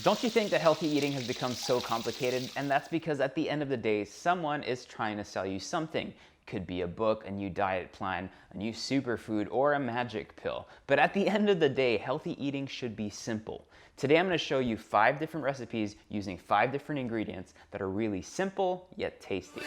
Don't you think that healthy eating has become so complicated? And that's because at the end of the day, someone is trying to sell you something. Could be a book, a new diet plan, a new superfood, or a magic pill. But at the end of the day, healthy eating should be simple. Today I'm going to show you 5 different recipes using 5 different ingredients that are really simple yet tasty.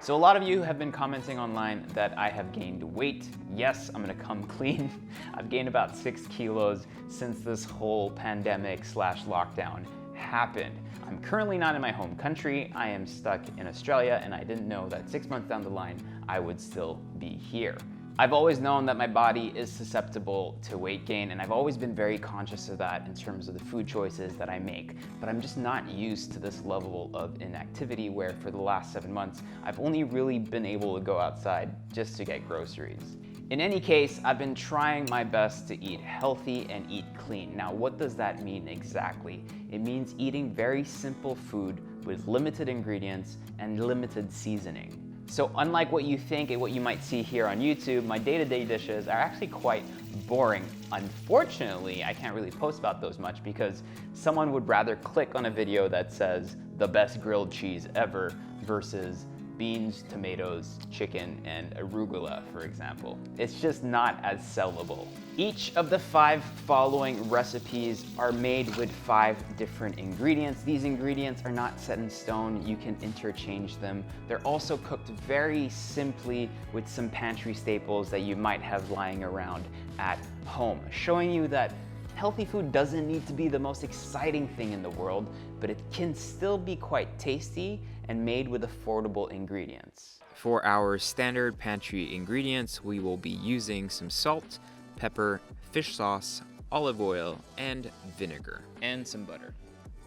So a lot of you have been commenting online that I have gained weight. Yes, I'm gonna come clean. I've gained about 6 kilos since this whole pandemic / lockdown happened. I'm currently not in my home country. I am stuck in Australia, and I didn't know that 6 months down the line, I would still be here. I've always known that my body is susceptible to weight gain, and I've always been very conscious of that in terms of the food choices that I make. But I'm just not used to this level of inactivity where for the last 7 months, I've only really been able to go outside just to get groceries. In any case, I've been trying my best to eat healthy and eat clean. Now, what does that mean exactly? It means eating very simple food with limited ingredients and limited seasoning. So unlike what you think and what you might see here on YouTube, my day-to-day dishes are actually quite boring. Unfortunately, I can't really post about those much because someone would rather click on a video that says the best grilled cheese ever versus beans, tomatoes, chicken, and arugula, for example. It's just not as sellable. Each of the 5 following recipes are made with 5 different ingredients. These ingredients are not set in stone. You can interchange them. They're also cooked very simply with some pantry staples that you might have lying around at home, showing you that healthy food doesn't need to be the most exciting thing in the world, but it can still be quite tasty and made with affordable ingredients. For our standard pantry ingredients, we will be using some salt, pepper, fish sauce, olive oil, and vinegar, and some butter.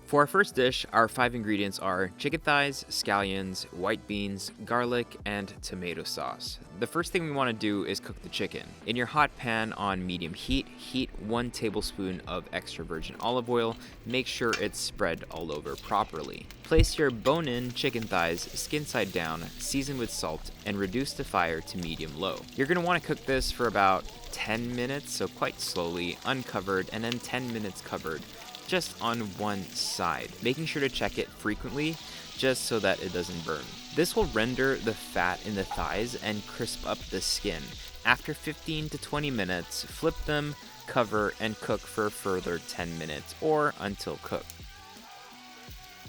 For our first dish, our 5 ingredients are chicken thighs, scallions, white beans, garlic, and tomato sauce. The first thing we want to do is cook the chicken. In your hot pan on medium heat, heat 1 tablespoon of extra virgin olive oil. Make sure it's spread all over properly. Place your bone-in chicken thighs skin side down, season with salt, and reduce the fire to medium-low. You're going to want to cook this for about 10 minutes, so quite slowly, uncovered, and then 10 minutes covered, just on one side, making sure to check it frequently just so that it doesn't burn. This will render the fat in the thighs and crisp up the skin. After 15 to 20 minutes, flip them, cover, and cook for a further 10 minutes or until cooked.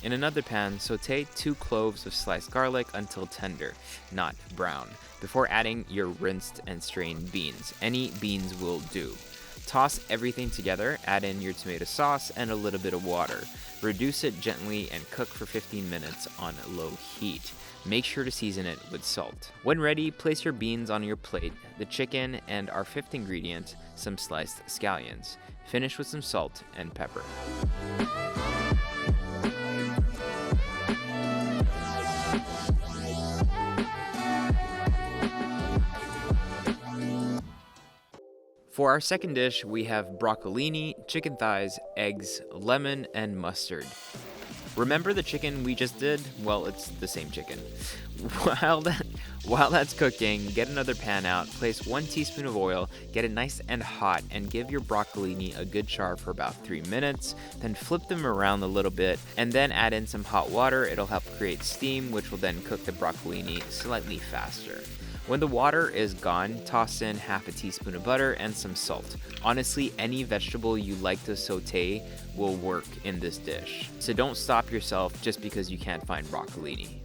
In another pan, saute 2 cloves of sliced garlic until tender, not brown, before adding your rinsed and strained beans. Any beans will do. Toss everything together, add in your tomato sauce and a little bit of water. Reduce it gently and cook for 15 minutes on low heat. Make sure to season it with salt. When ready, place your beans on your plate, the chicken, and our 5th ingredient, some sliced scallions. Finish with some salt and pepper. For our second dish, we have broccolini, chicken thighs, eggs, lemon, and mustard. Remember the chicken we just did? Well, it's the same chicken. While that's cooking, get another pan out, place 1 teaspoon of oil, get it nice and hot, and give your broccolini a good char for about 3 minutes. Then flip them around a little bit, and then add in some hot water. It'll help create steam, which will then cook the broccolini slightly faster. When the water is gone, toss in half a teaspoon of butter and some salt. Honestly, any vegetable you like to saute will work in this dish, so don't stop yourself just because you can't find broccolini.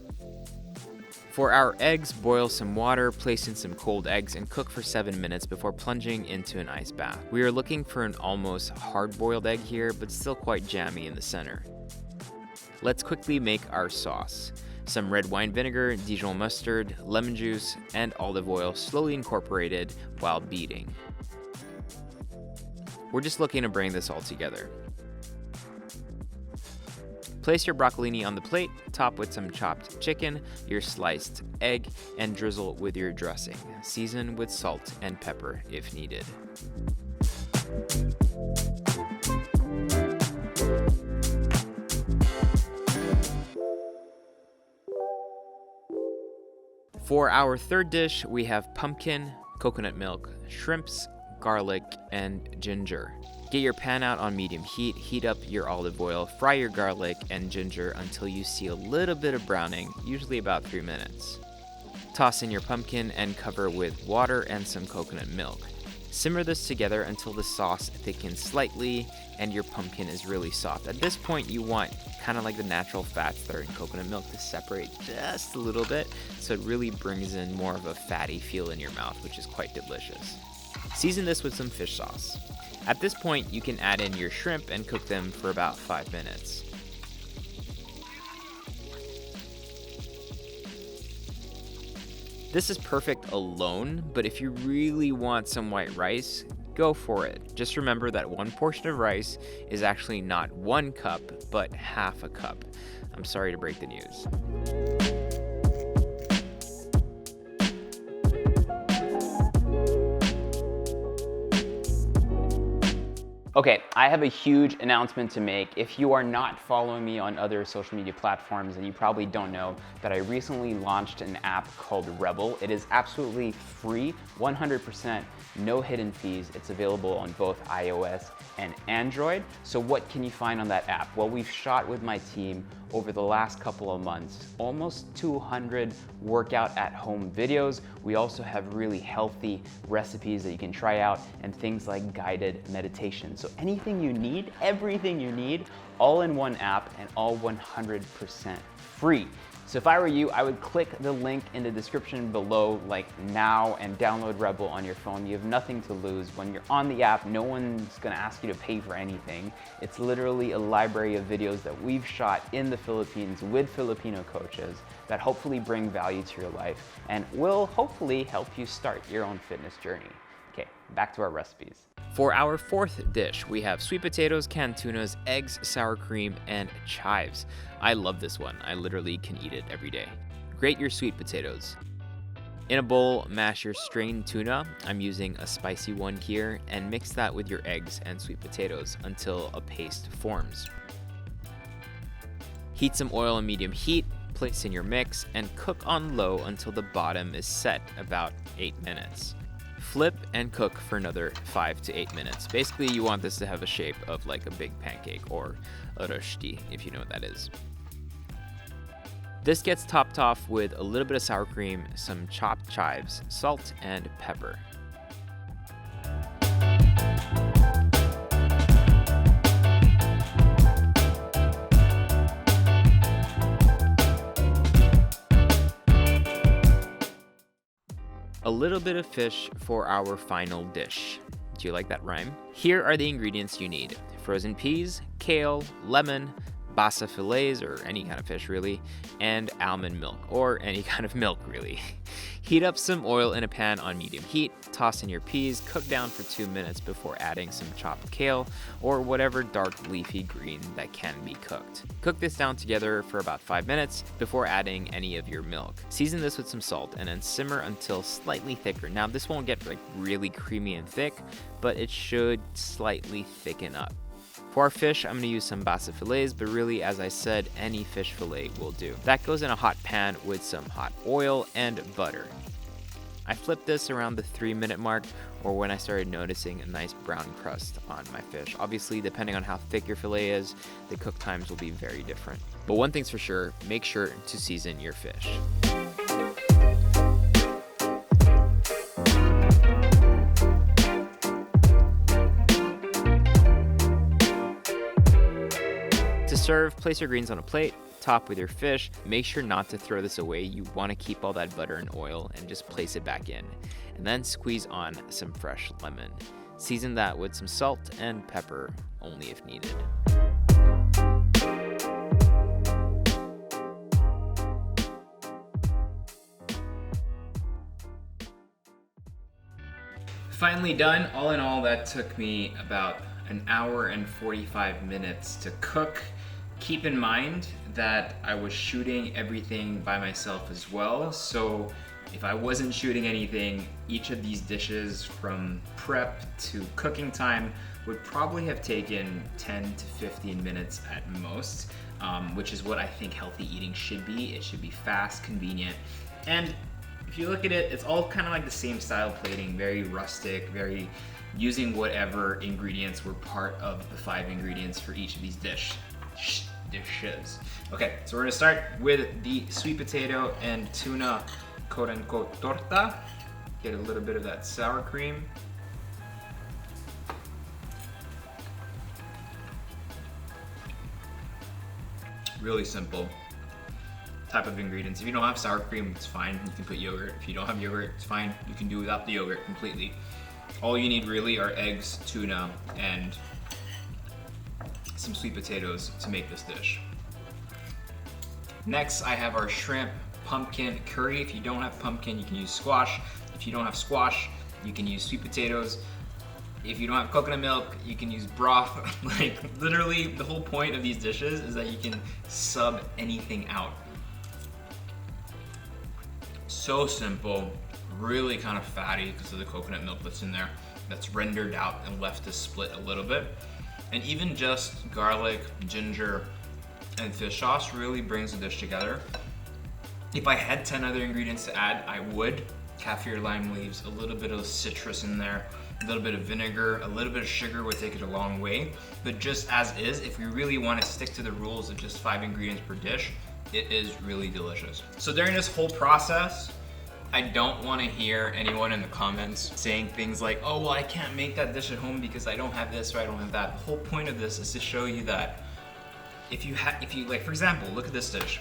For our eggs, boil some water, place in some cold eggs, and cook for 7 minutes before plunging into an ice bath. We are looking for an almost hard-boiled egg here, but still quite jammy in the center. Let's quickly make our sauce. Some red wine vinegar, Dijon mustard, lemon juice, and olive oil slowly incorporated while beating. We're just looking to bring this all together. Place your broccolini on the plate, top with some chopped chicken, your sliced egg, and drizzle with your dressing. Season with salt and pepper if needed. For our third dish, we have pumpkin, coconut milk, shrimps, garlic, and ginger. Get your pan out on medium heat, heat up your olive oil, fry your garlic and ginger until you see a little bit of browning, usually about 3 minutes. Toss in your pumpkin and cover with water and some coconut milk. Simmer this together until the sauce thickens slightly and your pumpkin is really soft. At this point, you want kind of like the natural fats that are in coconut milk to separate just a little bit, so it really brings in more of a fatty feel in your mouth, which is quite delicious. Season this with some fish sauce. At this point, you can add in your shrimp and cook them for about 5 minutes. This is perfect alone, but if you really want some white rice, go for it. Just remember that 1 portion of rice is actually not 1 cup, but half a cup. I'm sorry to break the news. Okay, I have a huge announcement to make. If you are not following me on other social media platforms, then you probably don't know that I recently launched an app called Rebel. It is absolutely free, 100%, no hidden fees. It's available on both iOS and Android. So what can you find on that app? Well, we've shot with my team over the last couple of months, almost 200 workout at home videos. We also have really healthy recipes that you can try out and things like guided meditation. So anything you need, everything you need, all in one app and all 100% free. So if I were you, I would click the link in the description below like now and download Rebel on your phone. You have nothing to lose. When you're on the app, no one's gonna ask you to pay for anything. It's literally a library of videos that we've shot in the Philippines with Filipino coaches that hopefully bring value to your life and will hopefully help you start your own fitness journey. Okay, back to our recipes. For our fourth dish, we have sweet potatoes, canned tunas, eggs, sour cream, and chives. I love this one. I literally can eat it every day. Grate your sweet potatoes. In a bowl, mash your strained tuna. I'm using a spicy one here, and mix that with your eggs and sweet potatoes until a paste forms. Heat some oil on medium heat, place in your mix, and cook on low until the bottom is set, about 8 minutes. Flip and cook for another 5 to 8 minutes. Basically, you want this to have a shape of like a big pancake or a rosti, if you know what that is. This gets topped off with a little bit of sour cream, some chopped chives, salt, and pepper. A little bit of fish for our final dish. Do you like that rhyme? Here are the ingredients you need: frozen peas, kale, lemon, basa fillets, or any kind of fish really, and almond milk, or any kind of milk really. Heat up some oil in a pan on medium heat, toss in your peas, cook down for 2 minutes before adding some chopped kale or whatever dark leafy green that can be cooked. Cook this down together for about 5 minutes before adding any of your milk. Season this with some salt and then simmer until slightly thicker. Now this won't get like really creamy and thick, but it should slightly thicken up. For our fish, I'm going to use some basa fillets, but really, as I said, any fish fillet will do. That goes in a hot pan with some hot oil and butter. I flipped this around the 3-minute mark, or when I started noticing a nice brown crust on my fish. Obviously, depending on how thick your fillet is, the cook times will be very different. But one thing's for sure, make sure to season your fish. To serve, place your greens on a plate, top with your fish. Make sure not to throw this away. You want to keep all that butter and oil and just place it back in. And then squeeze on some fresh lemon. Season that with some salt and pepper, only if needed. Finally done. All in all, that took me about an hour and 45 minutes to cook. Keep in mind that I was shooting everything by myself as well, so if I wasn't shooting anything, each of these dishes from prep to cooking time would probably have taken 10 to 15 minutes at most, which is what I think healthy eating should be. It should be fast, convenient, and if you look at it, it's all kind of like the same style plating, very rustic, very using whatever ingredients were part of the 5 ingredients for each of these dishes. Okay, so we're gonna start with the sweet potato and tuna quote-unquote torta. Get a little bit of that sour cream. Really simple type of ingredients. If you don't have sour cream, it's fine. You can put yogurt. If you don't have yogurt, it's fine. You can do without the yogurt completely. All you need really are eggs, tuna, and some sweet potatoes to make this dish. Next, I have our shrimp pumpkin curry. If you don't have pumpkin, you can use squash. If you don't have squash, you can use sweet potatoes. If you don't have coconut milk, you can use broth. Like, literally, the whole point of these dishes is that you can sub anything out. So simple, really kind of fatty because of the coconut milk that's in there, that's rendered out and left to split a little bit. And even just garlic, ginger, and fish sauce really brings the dish together. If I had 10 other ingredients to add, I would. Kaffir lime leaves, a little bit of citrus in there, a little bit of vinegar, a little bit of sugar would take it a long way. But just as is, if we really want to stick to the rules of just 5 ingredients per dish, it is really delicious. So during this whole process, I don't want to hear anyone in the comments saying things like, oh, well, I can't make that dish at home because I don't have this or I don't have that. The whole point of this is to show you that if you like, for example, look at this dish.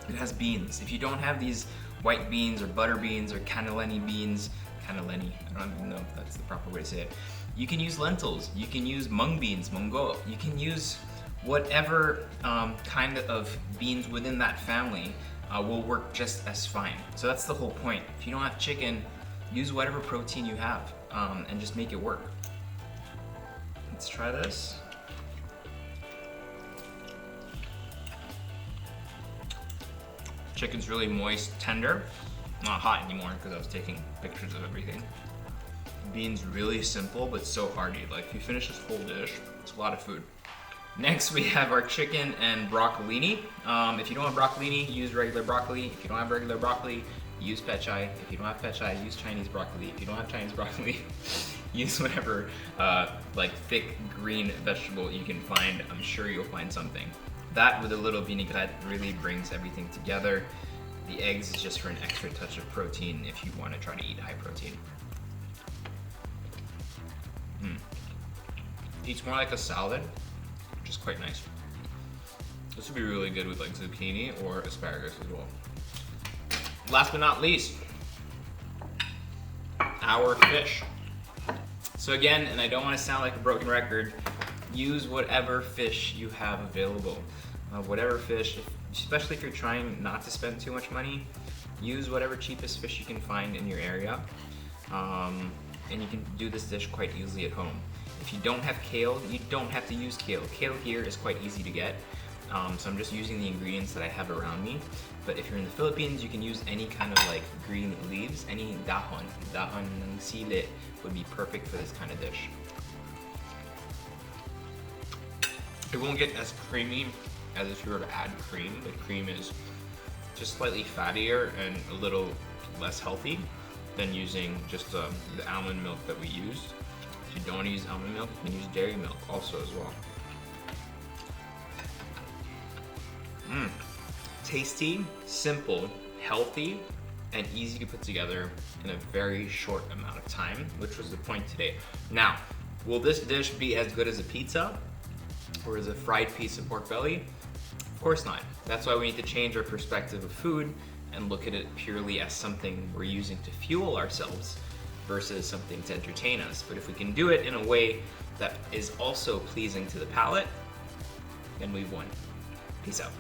It has beans. If you don't have these white beans or butter beans or cannellini beans, I don't even know if that's the proper way to say it. You can use lentils, you can use mung beans, mungo, you can use whatever kind of beans within that family will work just as fine. So that's the whole point. If you don't have chicken, use whatever protein you have and just make it work. Let's try this. Chicken's really moist, tender. Not hot anymore because I was taking pictures of everything. Beans really simple but so hearty. Like, if you finish this whole dish, it's a lot of food. Next we have our chicken and broccolini. If you don't have broccolini, use regular broccoli. If you don't have regular broccoli, use pechay. If you don't have pechay, use Chinese broccoli. If you don't have Chinese broccoli, use whatever like thick green vegetable you can find. I'm sure you'll find something. That with a little vinaigrette really brings everything together. The eggs is just for an extra touch of protein if you want to try to eat high protein. Eats more like a salad, which is quite nice. This would be really good with like zucchini or asparagus as well. Last but not least, our fish. So again, and I don't want to sound like a broken record, use whatever fish you have available. Whatever fish, especially if you're trying not to spend too much money, use whatever cheapest fish you can find in your area. And you can do this dish quite easily at home. If you don't have kale, you don't have to use kale. Kale here is quite easy to get. So I'm just using the ingredients that I have around me. But if you're in the Philippines, you can use any kind of like green leaves, any dahon. Dahon ng sili would be perfect for this kind of dish. It won't get as creamy as if you were to add cream. The cream is just slightly fattier and a little less healthy than using just the almond milk that we used. If you don't want to use almond milk, you can use dairy milk also as well. Tasty, simple, healthy, and easy to put together in a very short amount of time, which was the point today. Now, will this dish be as good as a pizza or as a fried piece of pork belly? Of course not. That's why we need to change our perspective of food and look at it purely as something we're using to fuel ourselves versus something to entertain us. But if we can do it in a way that is also pleasing to the palate, then we've won. Peace out.